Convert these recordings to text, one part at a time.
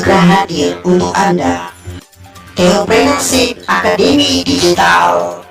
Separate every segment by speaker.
Speaker 1: segera hadir untuk Anda. Teopreneurship Akademi Digital.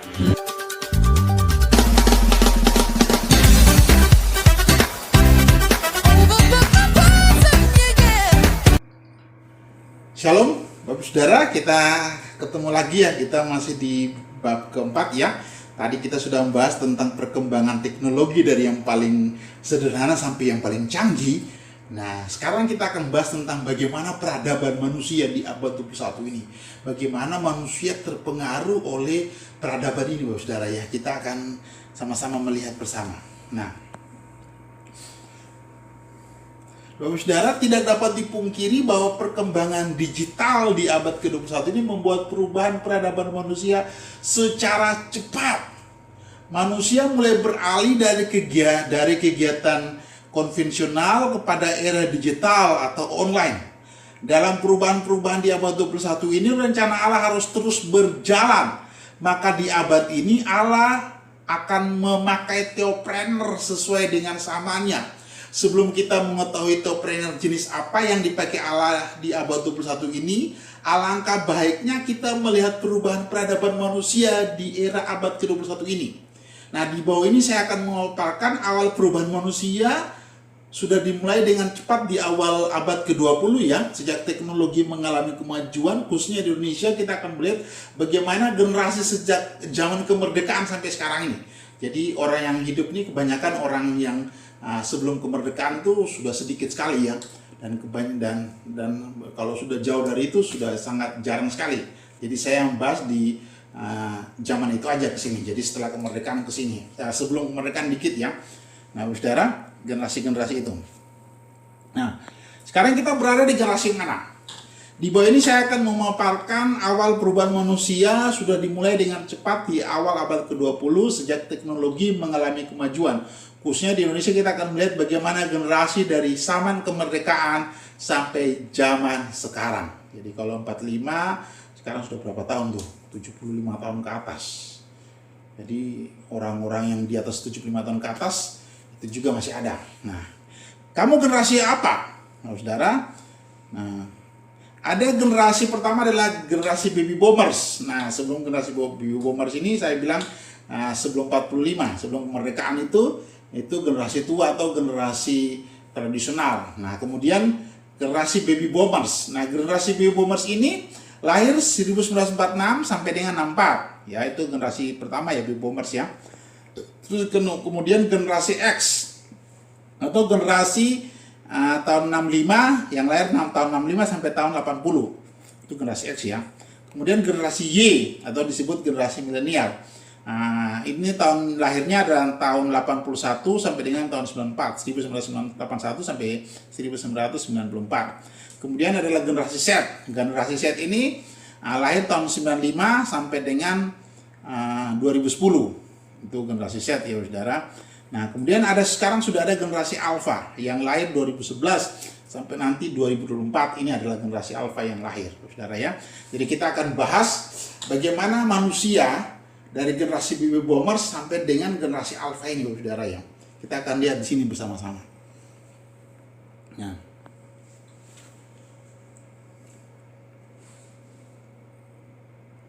Speaker 2: Shalom, Bapak Saudara, kita ketemu lagi ya, kita masih di bab keempat ya. Tadi kita sudah membahas tentang perkembangan teknologi dari yang paling sederhana sampai yang paling canggih. Nah, sekarang kita akan bahas tentang bagaimana peradaban manusia di abad 21 ini. Bagaimana manusia terpengaruh oleh peradaban ini, Bapak Saudara ya. Kita akan sama-sama melihat bersama. Nah, Bapak Saudara, tidak dapat dipungkiri bahwa perkembangan digital di abad ke-21 ini membuat perubahan peradaban manusia secara cepat. Manusia mulai beralih dari kegiatan konvensional kepada era digital atau online. Dalam perubahan-perubahan di abad 21 ini, rencana Allah harus terus berjalan. Maka di abad ini Allah akan memakai teopreneur sesuai dengan samanya. Sebelum kita mengetahui teopreneur jenis apa yang dipakai Allah di abad 21 ini, alangkah baiknya kita melihat perubahan peradaban manusia di era abad ke-21 ini. Nah, di bawah ini saya akan memaparkan awal perubahan manusia sudah dimulai dengan cepat di awal abad ke-20 ya. Sejak teknologi mengalami kemajuan, khususnya di Indonesia, kita akan melihat bagaimana generasi sejak zaman kemerdekaan sampai sekarang ini. Jadi orang yang hidup ini kebanyakan orang yang sebelum kemerdekaan tuh sudah sedikit sekali ya, dan kalau sudah jauh dari itu sudah sangat jarang sekali. Jadi saya membahas di zaman itu aja ke sini. Jadi setelah kemerdekaan ke sini, sebelum kemerdekaan dikit ya. Nah, Saudara, generasi-generasi itu. Nah, sekarang kita berada di generasi mana? Di bawah ini saya akan memaparkan awal perubahan manusia sudah dimulai dengan cepat di awal abad ke-20 sejak teknologi mengalami kemajuan. Khususnya di Indonesia kita akan melihat bagaimana generasi dari zaman kemerdekaan sampai zaman sekarang. Jadi kalau 45, sekarang sudah berapa tahun tuh? 75 tahun ke atas. Jadi orang-orang yang di atas 75 tahun ke atas itu juga masih ada. Nah, kamu generasi apa? Nah, Saudara, ada generasi pertama adalah generasi baby boomers. Nah, sebelum generasi baby boomers ini saya bilang sebelum 45, sebelum kemerdekaan itu generasi tua atau generasi tradisional. Nah, kemudian generasi baby boomers. Nah, generasi baby boomers ini lahir 1946 sampai dengan 64. Ya, itu generasi pertama ya, baby boomers ya. Terus kemudian generasi X atau generasi tahun 65 yang lahir tahun 65 sampai tahun 80. Itu generasi X ya. Kemudian generasi Y atau disebut generasi milenial. Ini tahun lahirnya adalah tahun 81 sampai dengan tahun 94, 1981 sampai 1994. Kemudian adalah generasi Z. Generasi Z ini lahir tahun 95 sampai dengan 2010. Itu generasi Z ya, Saudara. Nah, kemudian sekarang sudah ada generasi Alpha yang lahir 2011 sampai nanti 2024. Ini adalah generasi Alpha yang lahir, Saudara ya. Jadi kita akan bahas bagaimana manusia dari generasi baby boomers sampai dengan generasi Alpha ini, Saudara ya. Kita akan lihat di sini bersama-sama. Nah,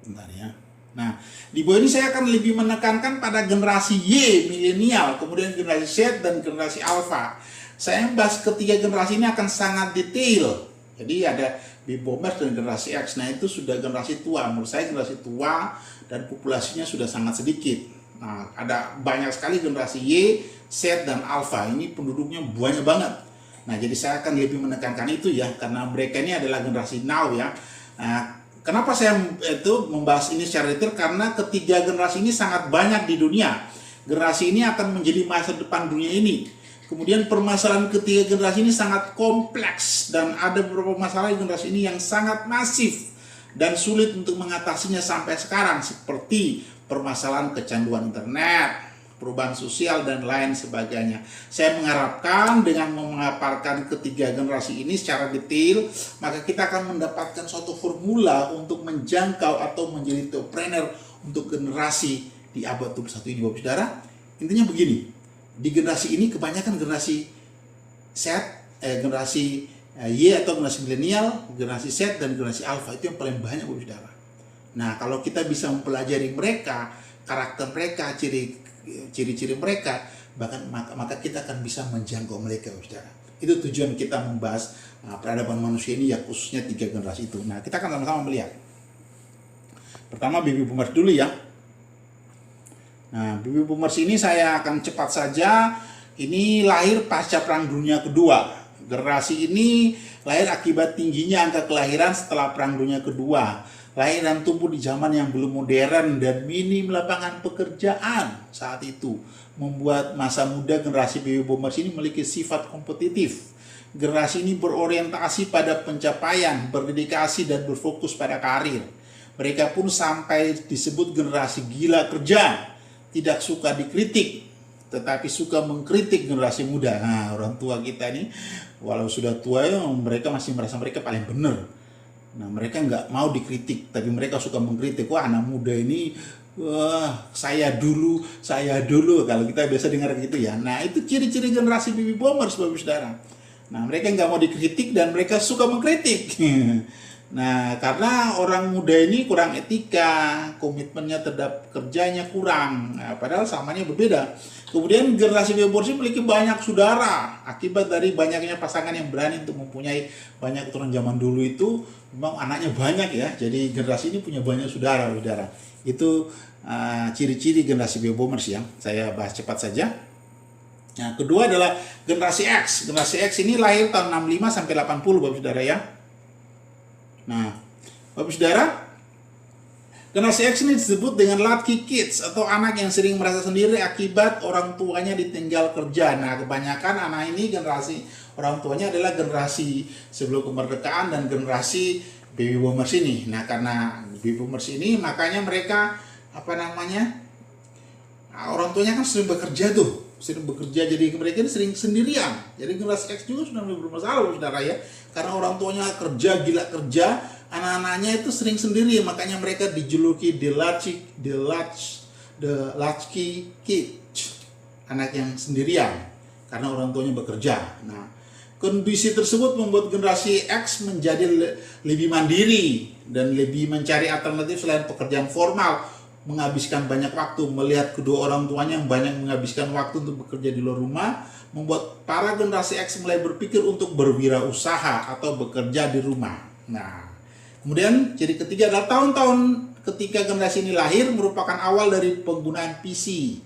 Speaker 2: bentar ya. Nah, di bawah ini saya akan lebih menekankan pada generasi Y, milenial, kemudian generasi Z dan generasi Alpha. Saya bahas ketiga generasi ini akan sangat detail. Jadi ada baby boomers dan generasi X. Nah, itu sudah generasi tua. Menurut saya generasi tua dan populasinya sudah sangat sedikit. Nah, ada banyak sekali generasi Y, Z dan Alpha. Ini penduduknya banyak banget. Nah, jadi saya akan lebih menekankan itu ya, karena mereka ini adalah generasi now ya. Nah, kenapa saya membahas ini secara detail? Karena ketiga generasi ini sangat banyak di dunia. Generasi ini akan menjadi masa depan dunia ini. Kemudian permasalahan ketiga generasi ini sangat kompleks dan ada beberapa masalah generasi ini yang sangat masif dan sulit untuk mengatasinya sampai sekarang, seperti permasalahan kecanduan internet, perubahan sosial dan lain sebagainya. Saya mengharapkan dengan memaparkan ketiga generasi ini secara detail, maka kita akan mendapatkan suatu formula untuk menjangkau atau menjadi teopreneur untuk generasi di abad 21 ini, Bapak Saudara. Intinya begini, di generasi ini kebanyakan generasi Z, generasi Y atau generasi milenial, generasi Z, dan generasi alpha. Itu yang paling banyak, Bapak Saudara. Nah, kalau kita bisa mempelajari mereka, karakter mereka, ciri-ciri mereka, bahkan maka kita akan bisa menjangkau mereka, Bapak Saudara. Itu tujuan kita membahas peradaban manusia ini, ya, khususnya 3 generasi itu. Nah, kita akan sama-sama melihat. Pertama, baby boomers dulu ya. Nah, baby boomers ini saya akan cepat saja. Ini lahir pasca Perang Dunia Kedua. Generasi ini lahir akibat tingginya angka kelahiran setelah Perang Dunia Kedua. Lahir dan tumbuh di zaman yang belum modern dan minim lapangan pekerjaan saat itu, membuat masa muda generasi baby boomers ini memiliki sifat kompetitif. Generasi ini berorientasi pada pencapaian, berdedikasi, dan berfokus pada karir. Mereka pun sampai disebut generasi gila kerja, tidak suka dikritik, tetapi suka mengkritik generasi muda. Nah, orang tua kita ini, walau sudah tua, ya, mereka masih merasa mereka paling benar. Nah, mereka nggak mau dikritik, tapi mereka suka mengkritik. Wah, anak muda ini, wah, saya dulu, kalau kita biasa dengar gitu ya. Nah, itu ciri-ciri generasi baby boomers, Bapak Saudara. Nah, mereka nggak mau dikritik dan mereka suka mengkritik. Nah, karena orang muda ini kurang etika, komitmennya terhadap kerjanya kurang. Nah, padahal samanya berbeda. Kemudian generasi baby boomers memiliki banyak saudara. Akibat dari banyaknya pasangan yang berani untuk mempunyai banyak keturunan. Zaman dulu itu memang anaknya banyak ya. Jadi generasi ini punya banyak saudara. Itu ciri-ciri generasi baby boomers ya. Saya bahas cepat saja. Nah, kedua adalah generasi X. Generasi X ini lahir tahun 65 sampai 80, Bapak Saudara ya. Nah, Bapak Saudara, generasi X ini disebut dengan latchkey kids atau anak yang sering merasa sendiri akibat orang tuanya ditinggal kerja. Nah, kebanyakan anak ini generasi orang tuanya adalah generasi sebelum kemerdekaan dan generasi baby boomers ini. Nah, karena baby boomers ini makanya mereka orang tuanya kan sering bekerja, jadi mereka ini sering sendirian. Jadi generasi X juga sudah bermasalah, Saudara ya, karena orang tuanya gila kerja, anak-anaknya itu sering sendiri, makanya mereka dijuluki the latchkey kids, anak yang sendirian karena orang tuanya bekerja. Nah, kondisi tersebut membuat generasi X menjadi lebih mandiri dan lebih mencari alternatif selain pekerjaan formal, menghabiskan banyak waktu. Melihat kedua orang tuanya yang banyak menghabiskan waktu untuk bekerja di luar rumah, membuat para generasi X mulai berpikir untuk berwirausaha atau bekerja di rumah. Nah, kemudian ciri ketiga adalah tahun-tahun ketika generasi ini lahir merupakan awal dari penggunaan PC.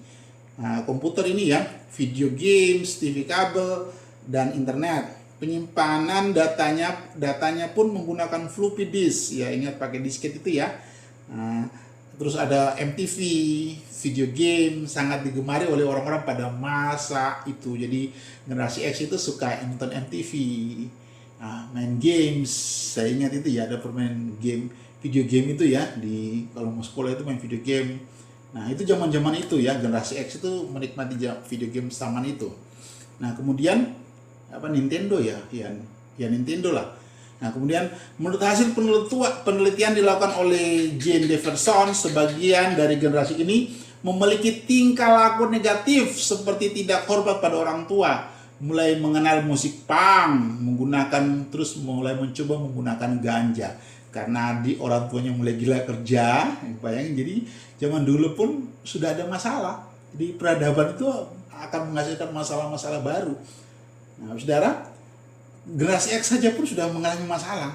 Speaker 2: Nah, komputer ini ya, video games, TV kabel, dan internet. Penyimpanan datanya pun menggunakan floppy disk. Ya, ingat pakai disket itu ya. Nah, terus ada MTV, video game sangat digemari oleh orang-orang pada masa itu. Jadi generasi X itu suka nonton MTV, main games. Saya ingat itu ya, ada permain game, video game itu ya, di kalau mau sekolah itu main video game. Nah, itu zaman-zaman itu ya, generasi X itu menikmati video game zaman itu. Nah, kemudian Nintendo ya Nintendo lah. Nah, kemudian menurut hasil penelitian dilakukan oleh Jane Davidson, sebagian dari generasi ini memiliki tingkah laku negatif seperti tidak hormat pada orang tua, mulai mengenal musik punk, mulai mencoba menggunakan ganja karena orang tuanya mulai gila kerja. Bayangin, jadi zaman dulu pun sudah ada masalah. Jadi peradaban itu akan menghasilkan masalah-masalah baru. Nah, Saudara, generasi X saja pun sudah mengalami masalah.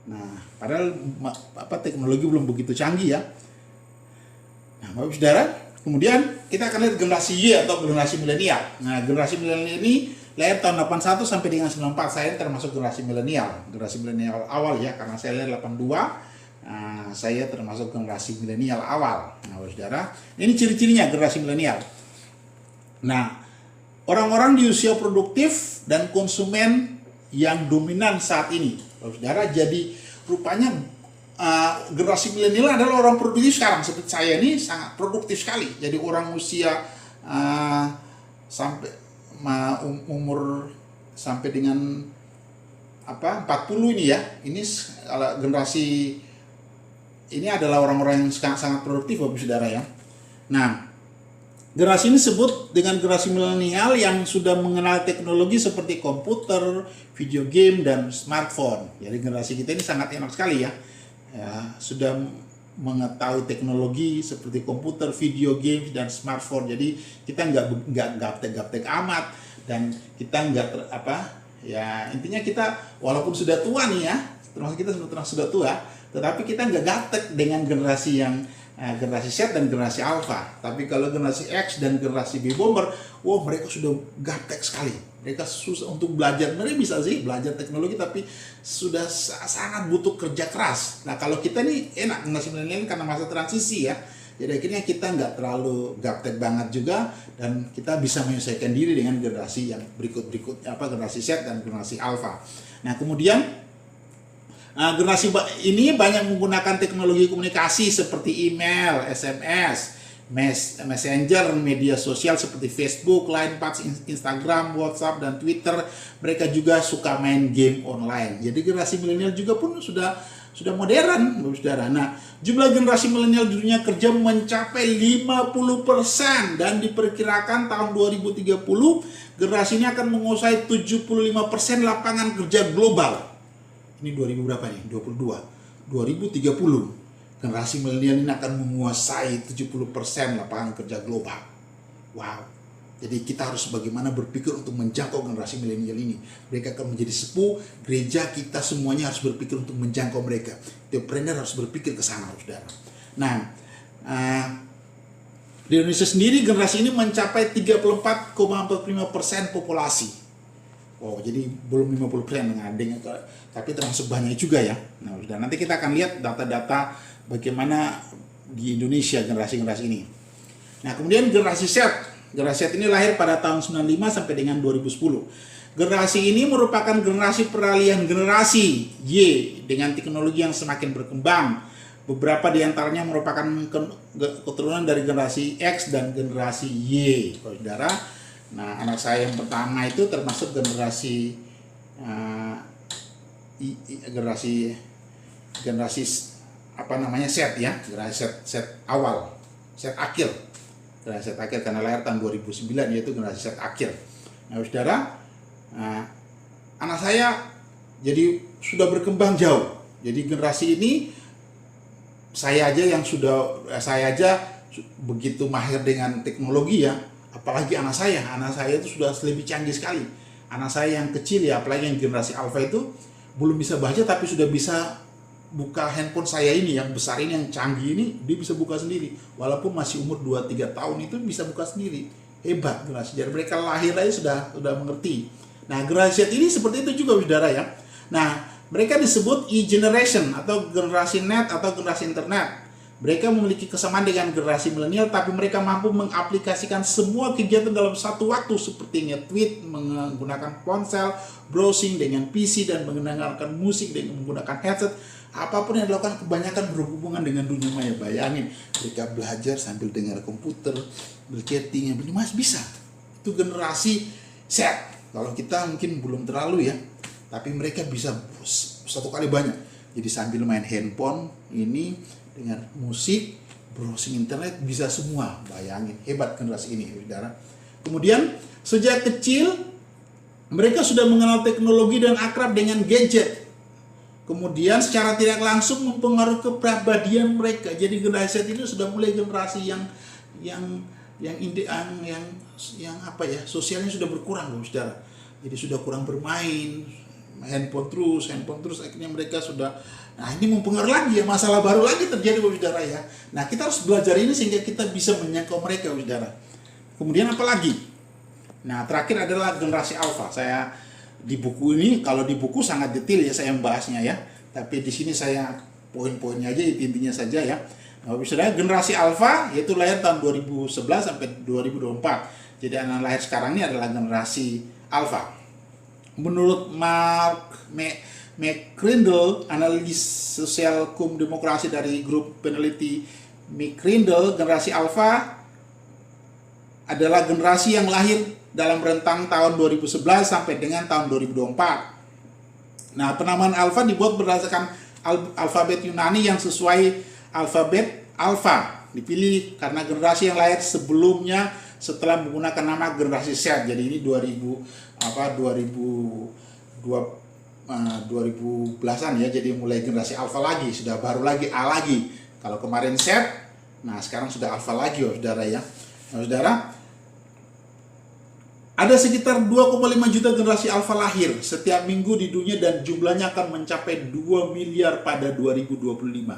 Speaker 2: Nah, padahal teknologi belum begitu canggih ya. Nah, Bapak Saudara, kemudian kita akan lihat generasi Y atau generasi milenial. Nah, generasi milenial ini lahir tahun 81 sampai dengan 94. Saya termasuk generasi milenial awal ya, karena saya lahir 82. Nah, saya termasuk generasi milenial awal. Nah, Bapak Saudara, ini ciri-cirinya generasi milenial. Nah, orang-orang di usia produktif dan konsumen yang dominan saat ini, Saudara. Jadi rupanya generasi milenial adalah orang produktif sekarang. Seperti saya ini sangat produktif sekali. Jadi orang usia sampai umur sampai dengan 40 ini ya. Ini generasi ini adalah orang-orang yang sangat produktif, Bapak Saudara ya. Nah, Generasi ini disebut dengan generasi milenial yang sudah mengenal teknologi seperti komputer, video game, dan smartphone. Jadi generasi kita ini sangat enak sekali ya, sudah mengetahui teknologi seperti komputer, video game, dan smartphone. Jadi kita nggak gaptek-gaptek amat, dan kita ya intinya kita walaupun sudah tua nih ya, termasuk kita sudah tua, tetapi kita nggak gaptek dengan generasi yang generasi Z dan generasi Alpha. Tapi kalau generasi X dan generasi Baby Boomer, wah mereka sudah gaptek sekali. Mereka susah untuk belajar. Mereka bisa sih belajar teknologi, tapi sudah sangat butuh kerja keras. Nah kalau kita nih enak, generasi milenial karena masa transisi ya. Jadi akhirnya kita nggak terlalu gaptek banget juga, dan kita bisa menyesuaikan diri dengan generasi yang berikut-berikutnya, generasi Z dan generasi Alpha. Nah kemudian generasi ini banyak menggunakan teknologi komunikasi seperti email, SMS, messenger, media sosial seperti Facebook, Line, Instagram, WhatsApp, dan Twitter. Mereka juga suka main game online. Jadi generasi milenial juga pun sudah modern, saudara. Nah, jumlah generasi milenial di dunia kerja mencapai 50%, dan diperkirakan tahun 2030 generasi ini akan menguasai 75% lapangan kerja global. Ini 2000 berapa nih? 2030 generasi milenial ini akan menguasai 70% lapangan kerja global. Wow. Jadi kita harus bagaimana berpikir untuk menjangkau generasi milenial ini. Mereka akan menjadi sepuh, gereja kita semuanya harus berpikir untuk menjangkau mereka. Entrepreneur harus berpikir ke sana, saudara. Nah, di Indonesia sendiri generasi ini mencapai 34,45% populasi. Oh, jadi belum 50% dengan tapi termasuk banyak juga ya. Nah, sudah nanti kita akan lihat data-data bagaimana di Indonesia generasi-generasi ini. Nah, kemudian generasi Z. Generasi Z ini lahir pada tahun 95 sampai dengan 2010. Generasi ini merupakan generasi peralihan generasi Y dengan teknologi yang semakin berkembang. Beberapa di antaranya merupakan keturunan dari generasi X dan generasi Y, saudara. Nah, anak saya yang pertama itu termasuk generasi Z ya, generasi Z awal, Z akhir, generasi Z akhir karena lahir tahun 2009, yaitu generasi Z akhir. Nah, saudara, anak saya jadi sudah berkembang jauh. Jadi generasi ini saya aja begitu mahir dengan teknologi ya. Apalagi anak saya itu sudah lebih canggih sekali. Anak saya yang kecil ya, apalagi yang generasi Alpha itu belum bisa baca tapi sudah bisa buka handphone saya ini yang besar ini, yang canggih ini, dia bisa buka sendiri. Walaupun masih umur 2-3 tahun itu bisa buka sendiri. Hebat generasi. Jadi mereka lahir aja sudah mengerti. Nah, generasi Z ini seperti itu juga, saudara ya. Nah, mereka disebut E-generation atau generasi net atau generasi internet. Mereka memiliki kesamaan dengan generasi milenial, tapi mereka mampu mengaplikasikan semua kegiatan dalam satu waktu seperti nge-tweet, menggunakan ponsel, browsing dengan PC, dan mendengarkan musik dengan menggunakan headset. Apapun yang dilakukan kebanyakan berhubungan dengan dunia maya. Bayangin, mereka belajar sambil dengar komputer, berchatting, yang masih bisa. Itu generasi Z. Kalau kita mungkin belum terlalu ya, tapi mereka bisa satu kali banyak. Jadi sambil main handphone ini, dengar musik, browsing internet, bisa semua. Bayangin, hebat generasi ini, saudara. Kemudian sejak kecil mereka sudah mengenal teknologi dan akrab dengan gadget. Kemudian secara tidak langsung mempengaruhi kepribadian mereka. Jadi generasi Z ini sudah mulai generasi yang sosialnya sudah berkurang, saudara. Jadi sudah kurang bermain, handphone terus, akhirnya mereka sudah. Nah, ini mempengaruhi lagi ya, masalah baru lagi terjadi, saudara ya. Nah, kita harus belajar ini sehingga kita bisa menjangkau mereka, saudara. Kemudian apa lagi? Nah, terakhir adalah generasi Alpha. Saya di buku ini, kalau di buku sangat detail ya saya membahasnya ya. Tapi di sini saya poin-poinnya aja, intinya saja ya. Nah, saudara, generasi Alpha yaitu lahir tahun 2011 sampai 2024. Jadi anak lahir sekarang ini adalah generasi Alpha. Menurut Mark McCrindle, analis sosial demokrasi dari grup peneliti McCrindle, generasi Alpha adalah generasi yang lahir dalam rentang tahun 2011 sampai dengan tahun 2024. Nah, penamaan Alpha dibuat berdasarkan alfabet Yunani yang sesuai alfabet Alpha. Dipilih karena generasi yang lahir sebelumnya setelah menggunakan nama generasi Z. Jadi ini 2010-an ya, jadi mulai generasi alfa lagi, sudah baru lagi A lagi. Kalau kemarin Z, nah sekarang sudah alfa lagi saudara ya. Nah, saudara, ada sekitar 2,5 juta generasi alfa lahir setiap minggu di dunia dan jumlahnya akan mencapai 2 miliar pada 2025.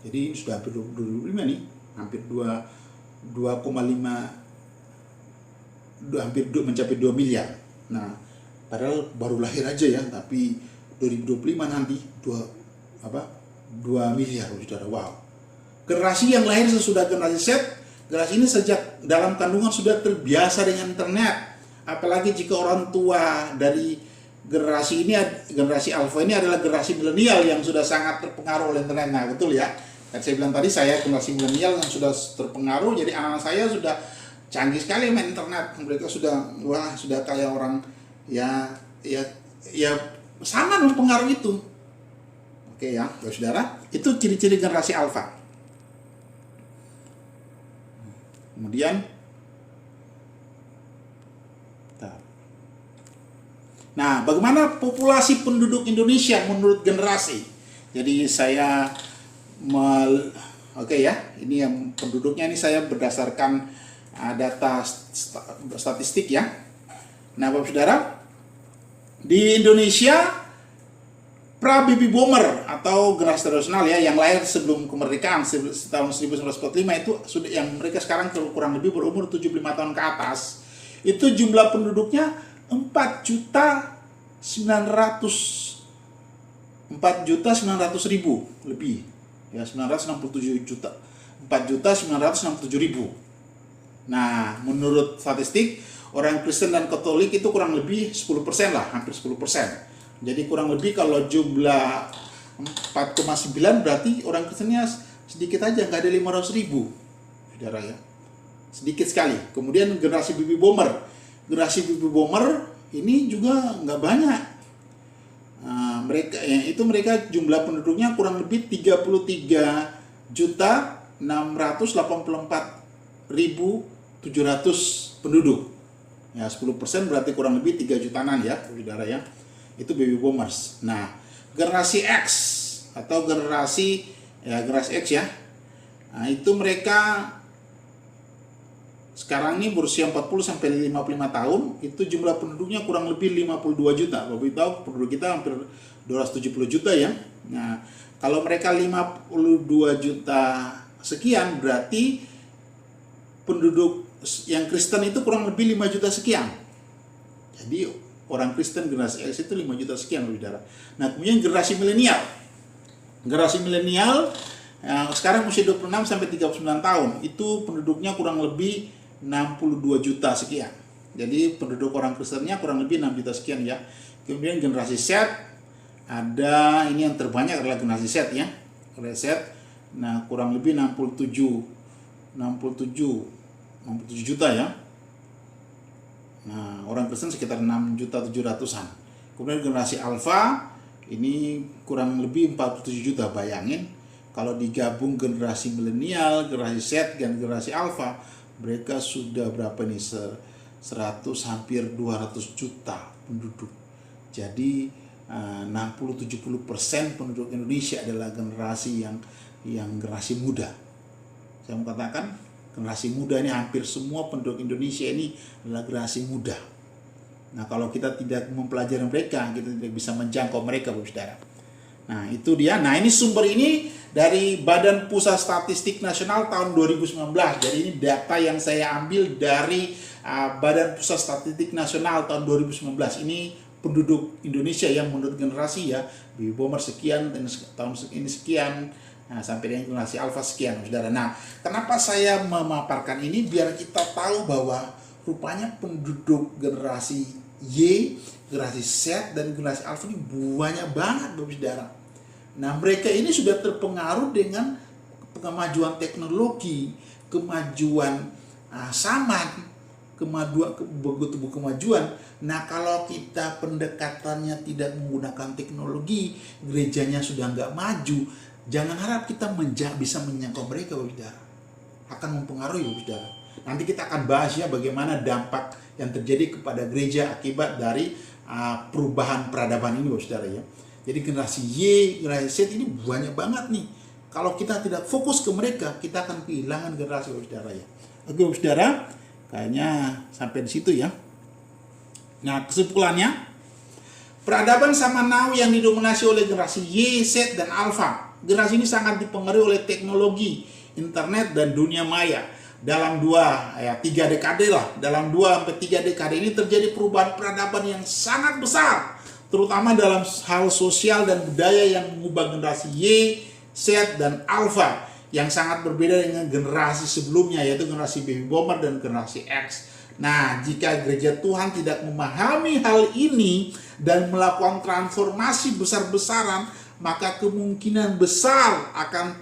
Speaker 2: Jadi ini sudah hampir 2025 nih, hampir 2,5, hampir mencapai 2 miliar. Nah, padahal baru lahir aja ya, tapi 2025 nanti 2 miliar saudara. Wow. Generasi yang lahir sesudah generasi Z, generasi ini sejak dalam kandungan sudah terbiasa dengan internet. Apalagi jika orang tua dari generasi ini, generasi alfa ini adalah generasi milenial yang sudah sangat terpengaruh oleh internet. Nah, betul ya. Dan saya bilang tadi, saya generasi milenial yang sudah terpengaruh, jadi anak saya sudah canggih sekali main internet. Mereka sudah kayak orang ya sama dengan pengaruh itu. Oke ya, saudara, itu ciri-ciri generasi alfa. Kemudian, nah, bagaimana populasi penduduk Indonesia menurut generasi? Jadi saya ini yang penduduknya ini saya berdasarkan data statistik ya. Nah, Bapak Saudara, di Indonesia pra baby boomer atau generasi tradisional ya, yang lahir sebelum kemerdekaan tahun 1945 itu sudah, yang mereka sekarang kurang lebih berumur 75 tahun ke atas, itu jumlah penduduknya 4.900.000 lebih ya, 967 juta, 4.967.000. Nah, menurut statistik, orang Kristen dan Katolik itu kurang lebih 10% lah, hampir 10%. Jadi kurang lebih kalau jumlah 4,9 berarti orang Kristennya sedikit aja, nggak ada 500.000 saudara ya, sedikit sekali. Kemudian generasi baby boomer, ini juga nggak banyak. Mereka jumlah penduduknya kurang lebih 33.684.700 penduduk. Ya, 10% berarti kurang lebih 3 jutaan ya, saudara ya. Itu baby boomers. Nah, generasi X atau generasi X ya. Nah, itu mereka sekarang ini berusia 40 sampai 55 tahun, itu jumlah penduduknya kurang lebih 52 juta. Bapak tahu penduduk kita hampir 270 juta ya. Nah, kalau mereka 52 juta sekian, berarti penduduk yang Kristen itu kurang lebih 5 juta sekian. Jadi orang Kristen generasi X itu 5 juta sekian, saudara. Nah, kemudian generasi milenial. Generasi milenial sekarang usia 26 sampai 39 tahun, itu penduduknya kurang lebih 62 juta sekian. Jadi penduduk orang Kristennya kurang lebih 6 juta sekian ya. Kemudian generasi Z, ada ini yang terbanyak adalah generasi Z ya. Generasi Z, nah kurang lebih 67 juta ya. Nah, orang Kristen sekitar 6.700.000-an. Kemudian generasi Alpha ini kurang lebih 47 juta. Bayangin kalau digabung generasi milenial, generasi Z dan generasi Alpha, mereka sudah berapa nih? hampir 200 juta penduduk. Jadi 60-70% penduduk Indonesia adalah generasi yang generasi muda. Saya mau katakan generasi muda ini, hampir semua penduduk Indonesia ini adalah generasi muda. Nah, kalau kita tidak mempelajari mereka, kita tidak bisa menjangkau mereka, Bapak Saudara. Nah, itu dia. Nah, ini sumber ini dari Badan Pusat Statistik Nasional tahun 2019. Jadi ini data yang saya ambil dari Badan Pusat Statistik Nasional tahun 2019. Ini penduduk Indonesia yang menurut generasi ya, baby boomer sekian, dan tahun ini sekian, nah, sampai dengan generasi alfa sekian, saudara. Nah, kenapa saya memaparkan ini? Biar kita tahu bahwa rupanya penduduk generasi Y, generasi Z, dan generasi alfa ini banyak banget, Bapak Saudara. Nah, mereka ini sudah terpengaruh dengan kemajuan teknologi, kemajuan zaman, kemajuan. Nah, kalau kita pendekatannya tidak menggunakan teknologi, gerejanya sudah nggak maju, jangan harap kita bisa menjangkau mereka, Bapak Saudara. Akan mempengaruhi, Bapak Saudara. Nanti kita akan bahas ya bagaimana dampak yang terjadi kepada gereja akibat dari perubahan peradaban ini, Bapak Saudara ya. Jadi generasi Y, generasi Z ini banyak banget nih. Kalau kita tidak fokus ke mereka, kita akan kehilangan generasi, Bapak Saudara ya. Oke, Bapak Saudara, kayaknya sampai di situ ya. Nah, kesimpulannya, peradaban zaman now yang didominasi oleh generasi Y, Z, dan Alpha. Generasi ini sangat dipengaruhi oleh teknologi, internet, dan dunia maya. Dalam 3 dekade lah, dalam 2-3 dekade ini terjadi perubahan peradaban yang sangat besar, terutama dalam hal sosial dan budaya yang mengubah generasi Y, Z, dan Alpha yang sangat berbeda dengan generasi sebelumnya, yaitu generasi baby boomer dan generasi X. Nah, jika gereja Tuhan tidak memahami hal ini dan melakukan transformasi besar-besaran, maka kemungkinan besar akan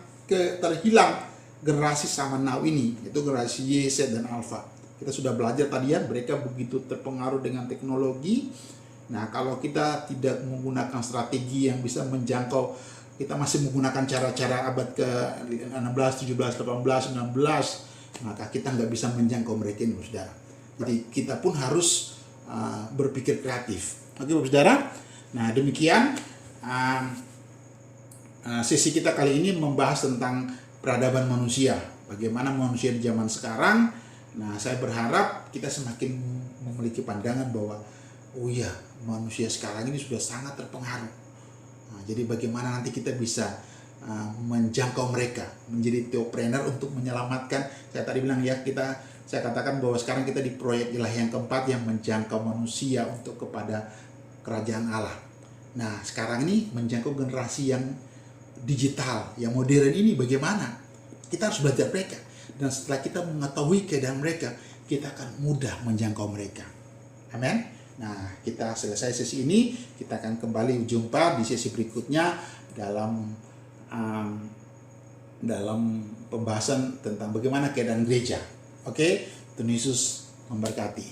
Speaker 2: terhilang generasi zaman now ini, yaitu generasi Y, Z, dan Alpha. Kita sudah belajar tadi ya, mereka begitu terpengaruh dengan teknologi. Nah, kalau kita tidak menggunakan strategi yang bisa menjangkau, kita masih menggunakan cara-cara abad ke-16, 17, 18, 19, maka kita nggak bisa menjangkau mereka ini, Saudara. Jadi kita pun harus berpikir kreatif. Oke, Bapak Saudara. Nah, demikian sesi kita kali ini membahas tentang peradaban manusia. Bagaimana manusia di zaman sekarang. Nah, saya berharap kita semakin memiliki pandangan bahwa oh iya, manusia sekarang ini sudah sangat terpengaruh. Nah, jadi bagaimana nanti kita bisa menjangkau mereka, menjadi teopreneur untuk menyelamatkan. Saya tadi bilang ya, saya katakan bahwa sekarang kita di proyek ilahi yang keempat yang menjangkau manusia untuk kepada kerajaan Allah. Nah, sekarang ini menjangkau generasi yang digital, yang modern ini bagaimana? Kita harus belajar mereka. Dan setelah kita mengetahui keadaan mereka, kita akan mudah menjangkau mereka. Amin. Nah, kita selesai sesi ini, kita akan kembali jumpa di sesi berikutnya dalam pembahasan tentang bagaimana keadaan gereja. Oke, Tuhan Yesus memberkati.